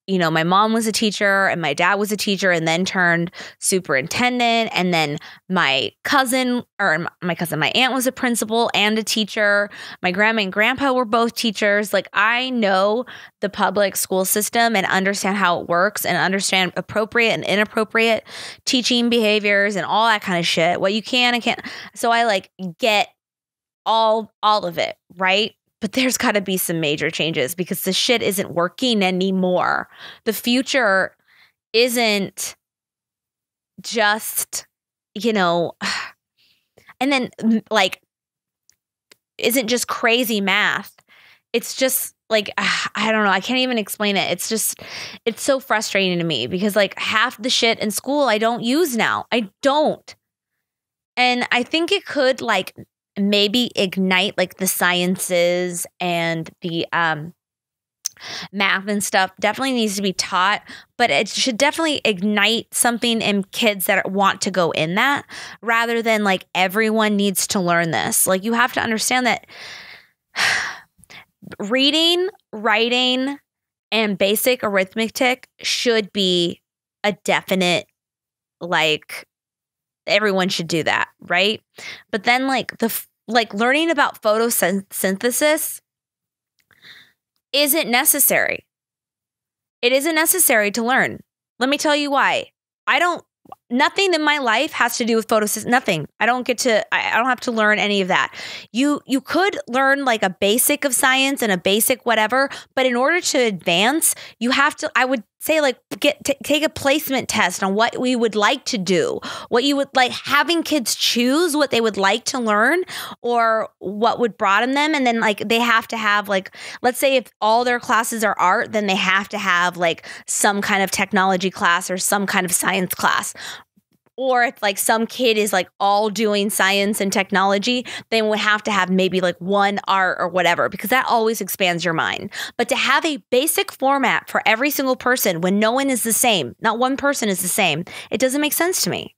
you know, my mom was a teacher and my dad was a teacher and then turned superintendent. And then my aunt was a principal and a teacher. My grandma and grandpa were both teachers. Like, I know the public school system and understand how it works and understand appropriate and inappropriate teaching behaviors and all that kind of shit. What you can and can't. So I like get all of it, right? But there's got to be some major changes, because the shit isn't working anymore. The future isn't just, you know, and then like, isn't just crazy math. it's just like, I don't know. I can't even explain it. It's so frustrating to me because like half the shit in school I don't use now. I don't. And I think it could like maybe ignite like the sciences and the math and stuff definitely needs to be taught, but it should definitely ignite something in kids that want to go in that rather than like everyone needs to learn this. Like you have to understand that reading, writing, and basic arithmetic should be a definite, like everyone should do that, right? But then like learning about photosynthesis isn't necessary. It isn't necessary to learn. Let me tell you why. Nothing in my life has to do with photosynthesis. Nothing. I don't have to learn any of that. You could learn like a basic of science and a basic whatever, but in order to advance, you have to, I would say like take a placement test on what we would like to do, what you would like, having kids choose what they would like to learn or what would broaden them. And then like they have to have like, let's say if all their classes are art, then they have to have like some kind of technology class or some kind of science class. Or if like some kid is like all doing science and technology, they would have to have maybe like one art or whatever, because that always expands your mind. But to have a basic format for every single person when no one is the same, not one person is the same, it doesn't make sense to me.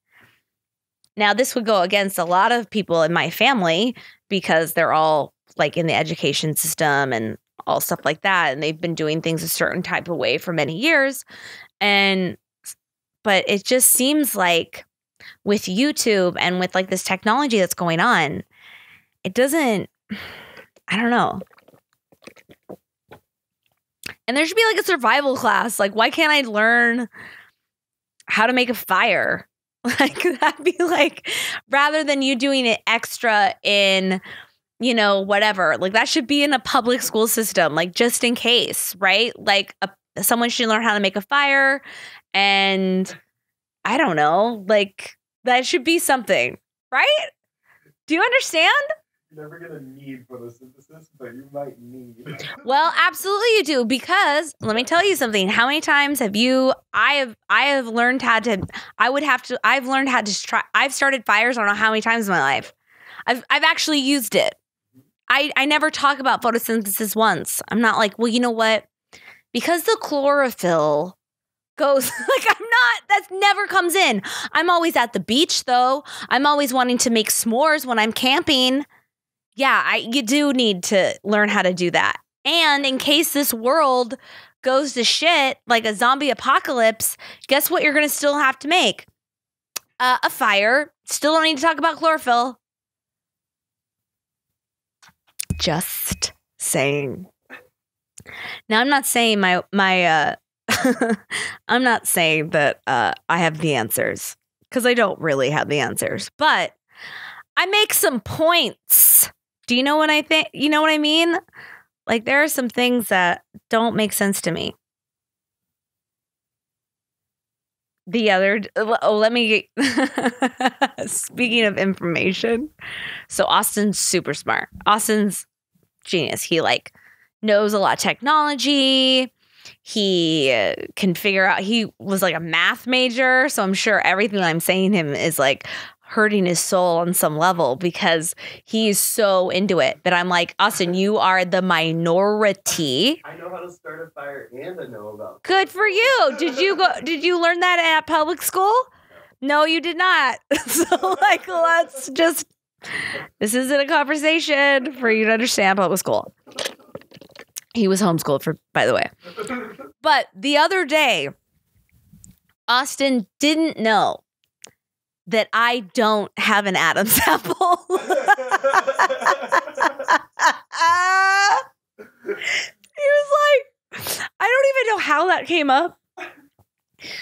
Now, this would go against a lot of people in my family because they're all like in the education system and all stuff like that. And they've been doing things a certain type of way for many years. But it just seems like with YouTube and with like this technology that's going on, it doesn't, I don't know. And there should be like a survival class. Like, why can't I learn how to make a fire? Like, that'd be like, rather than you doing it extra in, you know, whatever. Like, that should be in a public school system, like just in case, right? Like, someone should learn how to make a fire. And I don't know, like that should be something, right? Do you understand? You're never going to need photosynthesis, but you might need. Well, absolutely you do, because let me tell you something. How many times have I've learned how to, I've learned how to try, I've started fires, I don't know how many times in my life. I've actually used it. I never talk about photosynthesis once. I'm not like, well, you know what? Because the chlorophyll goes like that never comes in. I'm always at the beach though. I'm always wanting to make s'mores when I'm camping. Yeah, you do need to learn how to do that. And in case this world goes to shit, like a zombie apocalypse, guess what you're going to still have to make? A fire. Still don't need to talk about chlorophyll. Just saying. Now, I'm not saying my I'm not saying that I have the answers, because I don't really have the answers, but I make some points. Do you know what I think? You know what I mean? Like, there are some things that don't make sense to me. Let me, speaking of information. So Austin's super smart. Austin's genius. He like knows a lot of technology. He can figure out, he was like a math major. So I'm sure everything I'm saying him is like hurting his soul on some level because he's so into it. But I'm like, Austin, you are the minority. I know how to start a fire and I know about. Good for you. Did you learn that at public school? No, you did not. So like, let's just, this isn't a conversation for you to understand public school. He was homeschooled, by the way. But the other day, Austin didn't know that I don't have an Adam's apple. He was like, I don't even know how that came up.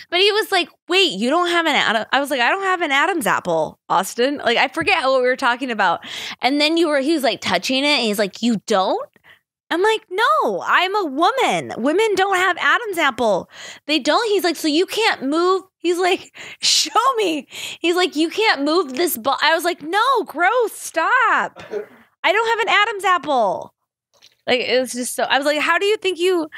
But he was like, wait, you don't have an Adam? I was like, I don't have an Adam's apple, Austin. Like, I forget what we were talking about. And then he was like touching it. And he's like, you don't? I'm like, no, I'm a woman. Women don't have Adam's apple. They don't. He's like, so you can't move. He's like, show me. He's like, you can't move this ball. I was like, no, gross, stop. I don't have an Adam's apple. Like, it was just so, I was like, how do you think you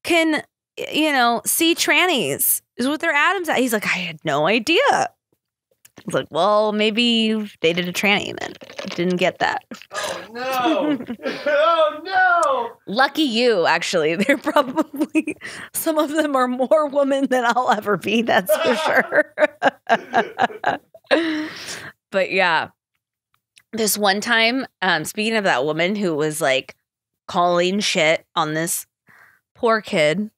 can, see trannies is with their Adams at? He's like, I had no idea. I was like, well, maybe you've dated a tranny then. Didn't get that. Oh, no. Oh, no. Lucky you, actually. They're probably, some of them are more women than I'll ever be. That's for sure. But yeah, this one time, speaking of that woman who was like calling shit on this poor kid,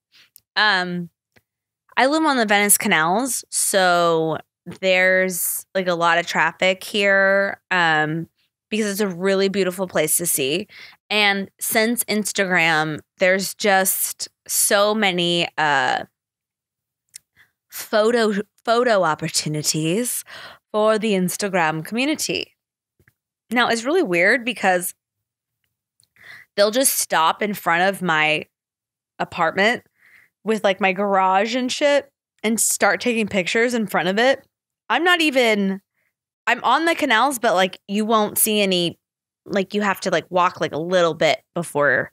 I live on the Venice canals, so there's like a lot of traffic here because it's a really beautiful place to see. And since Instagram, there's just so many photo opportunities for the Instagram community. Now, it's really weird because they'll just stop in front of my apartment with like my garage and shit and start taking pictures in front of it. I'm on the canals, but like you won't see any, like you have to like walk like a little bit before.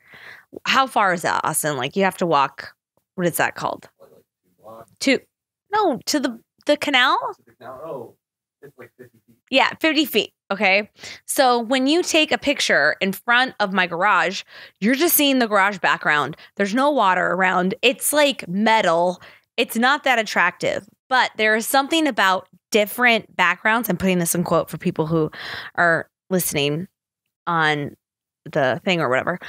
How far is that, Austin? Like you have to walk, what is that called? To the canal? Oh, it's like 50 feet. Yeah, 50 feet. Okay. So when you take a picture in front of my garage, you're just seeing the garage background. There's no water around. It's like metal. It's not that attractive, but there is something about different backgrounds. I'm putting this in quote for people who are listening on the thing or whatever.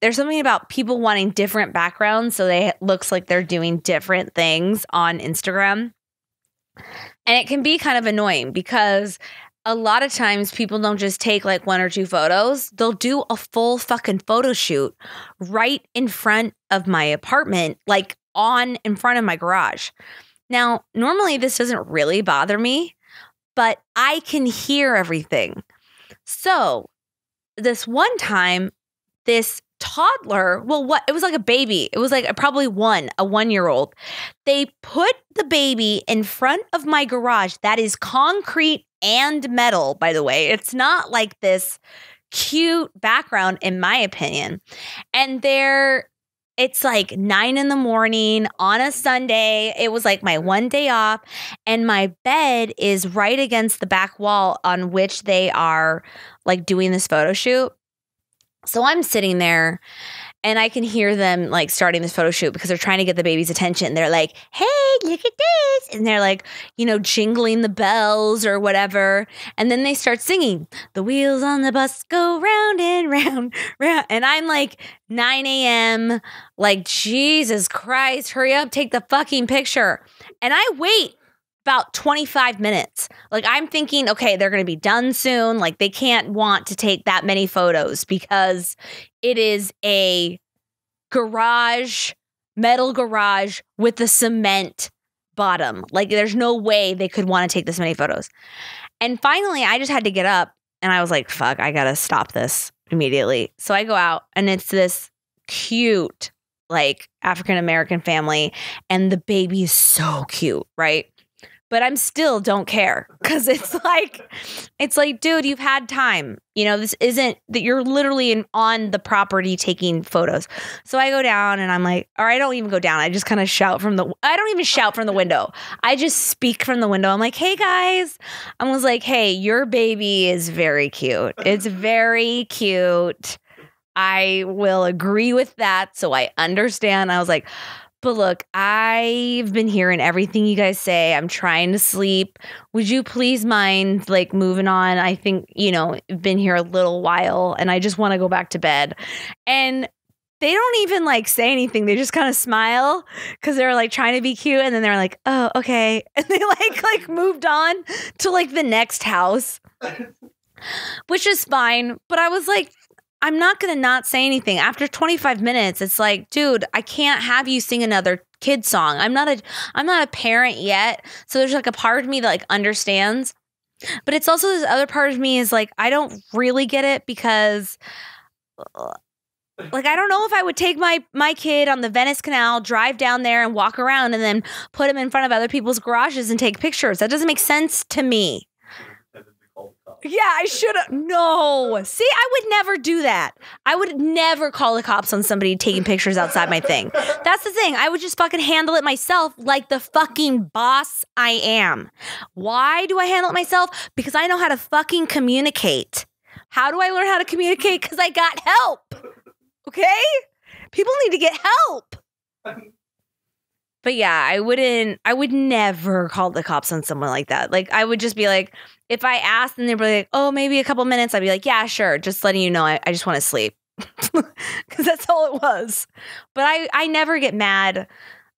There's something about people wanting different backgrounds so it looks like they're doing different things on Instagram. And it can be kind of annoying because a lot of times people don't just take like one or two photos. They'll do a full fucking photo shoot right in front of my apartment, like in front of my garage. Now, normally this doesn't really bother me, but I can hear everything. So this one time, this toddler, it was like a baby. It was like probably a 1-year-old. They put the baby in front of my garage that is concrete and metal, by the way. It's not like this cute background, in my opinion. And it's like 9 a.m. on a Sunday. It was like my one day off. And my bed is right against the back wall on which they are like doing this photo shoot. So I'm sitting there and I can hear them like starting this photo shoot because they're trying to get the baby's attention. They're like, hey, look at this. And they're like, jingling the bells or whatever. And then they start singing, the wheels on the bus go round and round, round. And I'm like 9 a.m. like, Jesus Christ, hurry up, take the fucking picture. And I wait about 25 minutes. Like I'm thinking, okay, they're going to be done soon. Like they can't want to take that many photos because it is a metal garage with a cement bottom. Like there's no way they could want to take this many photos. And finally, I just had to get up and I was like, fuck, I got to stop this immediately. So I go out and it's this cute, like African-American family and the baby is so cute, right? But I'm still don't care because it's like, dude, you've had time. This isn't that you're literally on the property taking photos. So I go down and I'm like, or I don't even go down. I just kind of I don't even shout from the window. I just speak from the window. I'm like, hey guys. I was like, hey, your baby is very cute. It's very cute. I will agree with that. So I understand. I was like, but look, I've been hearing everything you guys say. I'm trying to sleep. Would you please mind like moving on? I think, been here a little while and I just want to go back to bed. And they don't even like say anything. They just kind of smile because they're like trying to be cute. And then they're like, oh, okay. And they like moved on to like the next house, which is fine. But I was like, I'm not going to not say anything. After 25 minutes, it's like, dude, I can't have you sing another kid song. I'm not a parent yet. So there's like a part of me that like understands. But it's also this other part of me is like, I don't really get it because like, I don't know if I would take my kid on the Venice Canal, drive down there and walk around and then put him in front of other people's garages and take pictures. That doesn't make sense to me. Yeah, I should have. No. See, I would never do that. I would never call the cops on somebody taking pictures outside my thing. That's the thing. I would just fucking handle it myself like the fucking boss I am. Why do I handle it myself? Because I know how to fucking communicate. How do I learn how to communicate? Because I got help. Okay? People need to get help. But yeah, I would never call the cops on someone like that. Like, I would just be like, if I asked and they'd be like, oh, maybe a couple minutes, I'd be like, yeah, sure. Just letting you know, I just want to sleep. Because that's all it was. But I never get mad.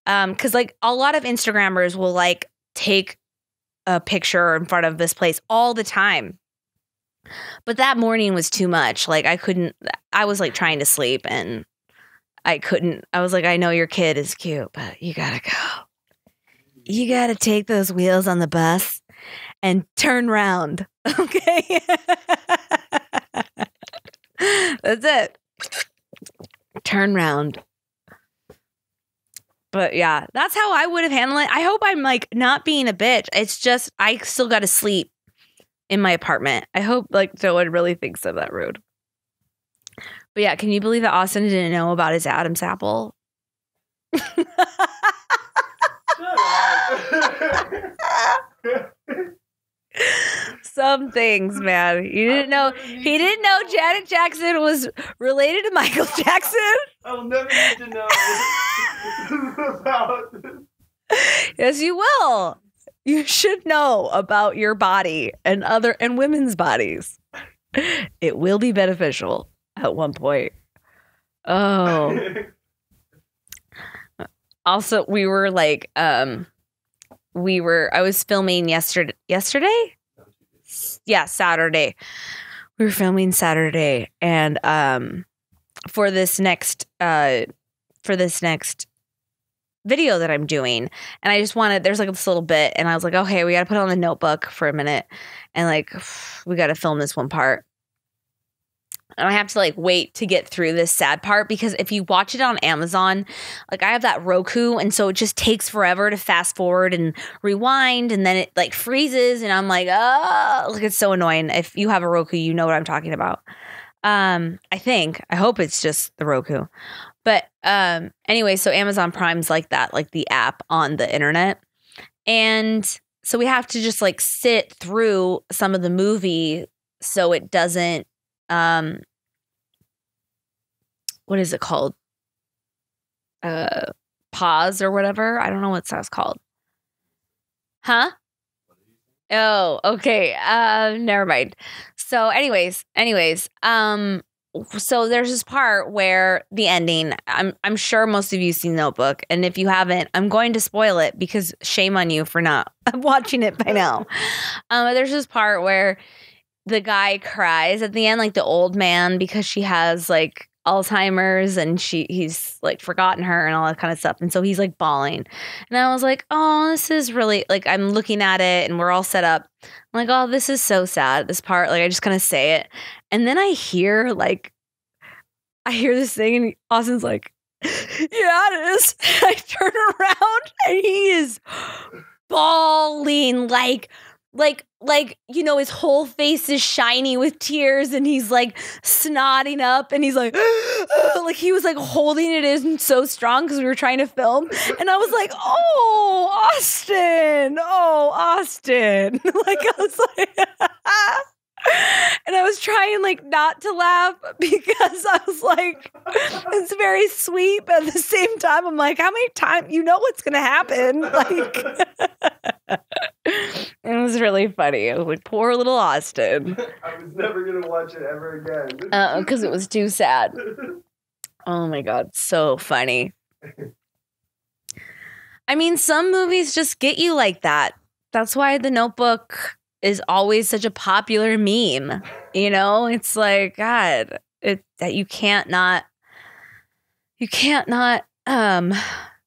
Because like a lot of Instagrammers will like take a picture in front of this place all the time. But that morning was too much. Like I was like trying to sleep and I couldn't. I was like, I know your kid is cute, but you gotta go. You gotta take those wheels on the bus and turn round. Okay? That's it. Turn round. But yeah, that's how I would have handled it. I hope I'm like not being a bitch. It's just, I still gotta sleep in my apartment. I hope like no one really thinks I'm that rude. But yeah, can you believe that Austin didn't know about his Adam's apple? Some things, man. You didn't know. He didn't know Janet Jackson was related to Michael Jackson. I'll never need to know about this. Yes, you will. You should know about your body and women's bodies. It will be beneficial at one point. Oh. Also, I was filming yesterday? Yeah, Saturday. We were filming Saturday and for this next video that I'm doing. And I just wanted, there's like this little bit and I was like, okay, we got to put it on the notebook for a minute and like we got to film this one part. And I have to like wait to get through this sad part because if you watch it on Amazon, like I have that Roku and so it just takes forever to fast forward and rewind and then it like freezes and I'm like, oh, like it's so annoying. If you have a Roku, you know what I'm talking about. I hope it's just the Roku. But anyway, so Amazon Prime's like that, like the app on the internet. And so we have to just like sit through some of the movie so it doesn't what is it called? Pause or whatever. I don't know what that's called. Huh? Oh, okay. Never mind. So anyways, so there's this part where the ending, I'm sure most of you seen Notebook, and if you haven't, I'm going to spoil it because shame on you for not watching it by now. There's this part where the guy cries at the end, like the old man, because she has like Alzheimer's and he's like forgotten her and all that kind of stuff. And so he's like bawling. And I was like, oh, this is really like, I'm looking at it and we're all set up. I'm like, oh, this is so sad. This part, like I just kind of say it. And then I hear this thing and Austin's like, yeah, it is. I turn around and he is bawling like, you know, his whole face is shiny with tears and he's like snotting up and he's like, like he was like holding it in so strong because we were trying to film. And I was like, oh, Austin. Like I was like, and I was trying like not to laugh because I was like, it's very sweet, but at the same time, I'm like, how many times, you know what's going to happen? Like, it was really funny. I was like, poor little Austin. I was never going to watch it ever again. Because it was too sad. Oh my God. So funny. I mean, some movies just get you like that. That's why The Notebook is always such a popular meme. You know, it's like, God, that you can't not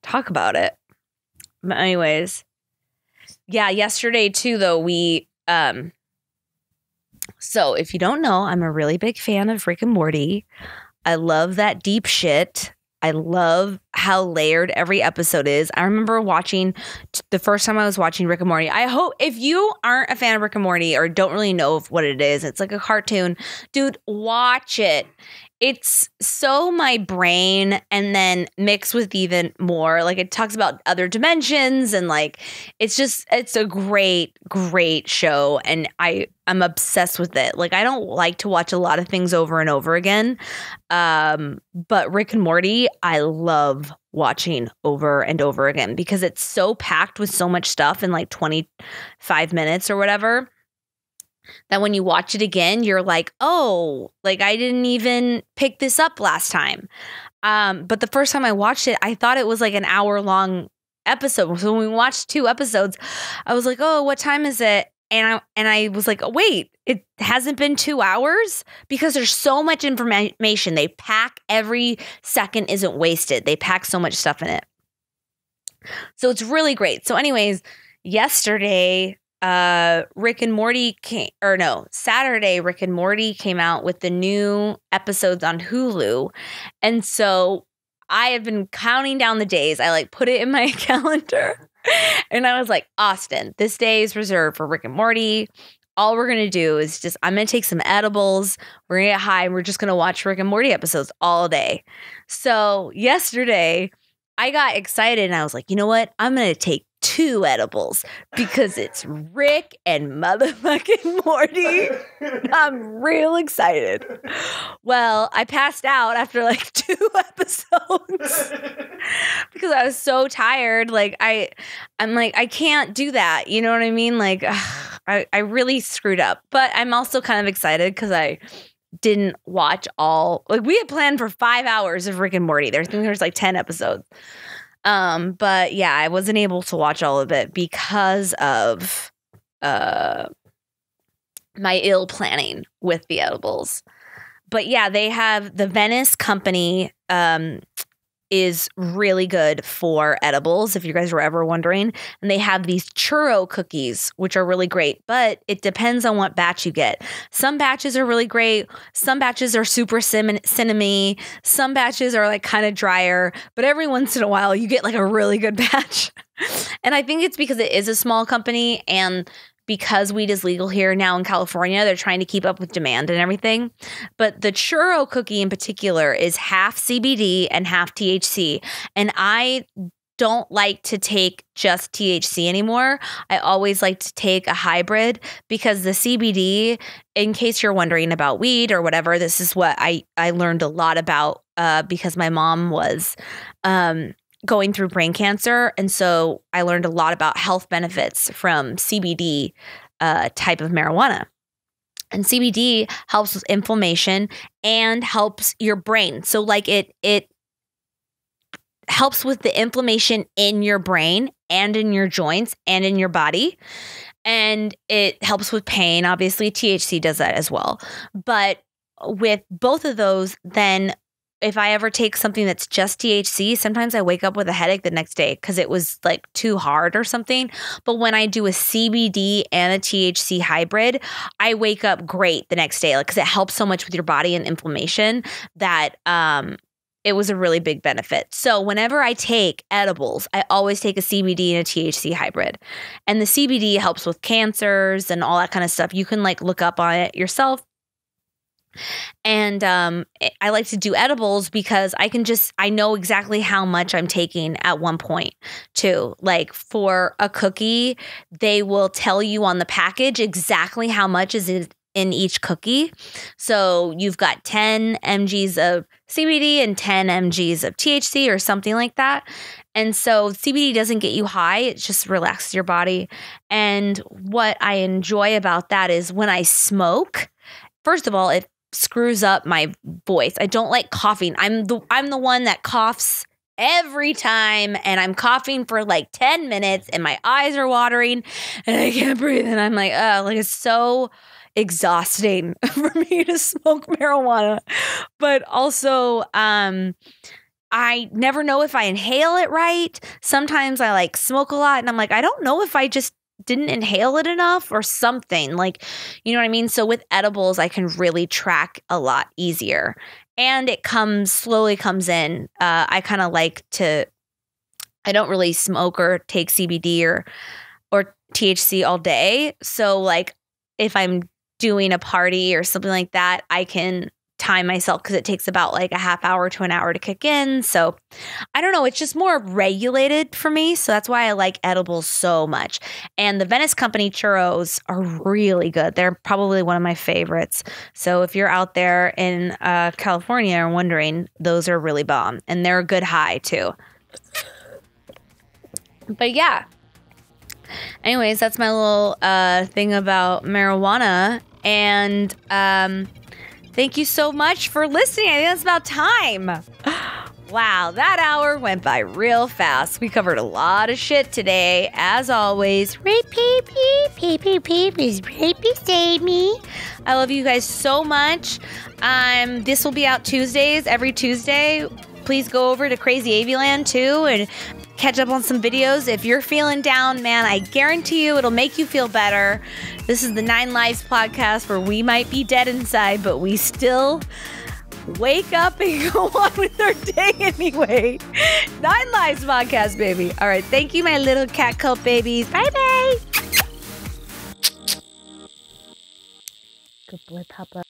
talk about it. But anyways, yeah, yesterday too, though, we so if you don't know, I'm a really big fan of Rick and Morty. I love that deep shit. I love how layered every episode is. I remember watching the first time I was watching Rick and Morty. I hope if you aren't a fan of Rick and Morty or don't really know what it is, it's like a cartoon. Dude, watch it. It's so my brain, and then mixed with even more. Like, it talks about other dimensions, and like it's a great, great show, and I'm obsessed with it. Like, I don't like to watch a lot of things over and over again. But Rick and Morty, I love watching over and over again because it's so packed with so much stuff in like 25 minutes or whatever, that when you watch it again, you're like, oh, like I didn't even pick this up last time. But the first time I watched it, I thought it was like an hour-long episode. So when we watched 2 episodes, I was like, oh, what time is it? And I was like, oh, wait, it hasn't been 2 hours? Because there's so much information. They pack, every second isn't wasted. They pack so much stuff in it. So it's really great. So anyways, yesterday, Rick and Morty Saturday, Rick and Morty came out with the new episodes on Hulu. And so I have been counting down the days. I like put it in my calendar and I was like, Austin, this day is reserved for Rick and Morty. All we're going to do is I'm going to take some edibles. We're going to get high and we're just going to watch Rick and Morty episodes all day. So yesterday I got excited and I was like, you know what? I'm going to take 2 edibles because it's Rick and motherfucking Morty. I'm real excited. Well, I passed out after like 2 episodes because I was so tired. Like I'm like, I can't do that. You know what I mean? Like I really screwed up, but I'm also kind of excited because I didn't watch all, like we had planned for 5 hours of Rick and Morty. There's like 10 episodes. But yeah, I wasn't able to watch all of it because of my ill planning with the edibles. But yeah, they have the Venice company is really good for edibles, if you guys were ever wondering. And they have these churro cookies, which are really great, but it depends on what batch you get. Some batches are really great. Some batches are super cinnamony. Some batches are like kind of drier, but every once in a while you get like a really good batch. And I think it's because it is a small company, and because weed is legal here now in California, they're trying to keep up with demand and everything. But the churro cookie in particular is half CBD and half THC. And I don't like to take just THC anymore. I always like to take a hybrid because the CBD, in case you're wondering about weed or whatever, this is what I learned a lot about because my mom was going through brain cancer. And so I learned a lot about health benefits from CBD type of marijuana. And CBD helps with inflammation and helps your brain. So like it helps with the inflammation in your brain and in your joints and in your body. And it helps with pain. Obviously, THC does that as well. But with both of those, then if I ever take something that's just THC, sometimes I wake up with a headache the next day because it was like too hard or something. But when I do a CBD and a THC hybrid, I wake up great the next day, like because it helps so much with your body and inflammation that it was a really big benefit. So whenever I take edibles, I always take a CBD and a THC hybrid. And the CBD helps with cancers and all that kind of stuff. You can like look up on it yourself. And I like to do edibles because I know exactly how much I'm taking at one point too. Like for a cookie, they will tell you on the package exactly how much is in each cookie. So you've got 10 mgs of CBD and 10 mgs of THC or something like that. And so CBD doesn't get you high. It just relaxes your body. And what I enjoy about that is when I smoke, first of all, it screws up my voice. I don't like coughing. I'm the one that coughs every time, and I'm coughing for like 10 minutes and my eyes are watering and I can't breathe. And I'm like, oh, like it's so exhausting for me to smoke marijuana. But also, I never know if I inhale it right. Sometimes I like smoke a lot and I'm like, I don't know if I just didn't inhale it enough or something. Like, you know what I mean? So with edibles, I can really track a lot easier. And it slowly comes in. I kind of like to, I don't really smoke or take CBD or THC all day. So like if I'm doing a party or something like that, I can time myself because it takes about like a half hour to an hour to kick in. So I don't know. It's just more regulated for me. So that's why I like edibles so much. And the Venice Company churros are really good. They're probably one of my favorites. So if you're out there in California and wondering, those are really bomb. And they're a good high too. But yeah. Anyways, that's my little thing about marijuana. And thank you so much for listening. I think that's about time. Wow, that hour went by real fast. We covered a lot of shit today, as always. Right, Pee is right beside me. I love you guys so much. This will be out Tuesdays, every Tuesday. Please go over to Crazy Aviland too and catch up on some videos. If you're feeling down, man, I guarantee you it'll make you feel better. This is the 9 Lives podcast where we might be dead inside, but we still wake up and go on with our day anyway. 9 Lives podcast, baby. All right. Thank you, my little cat cult babies. Bye-bye. Good boy, Papa.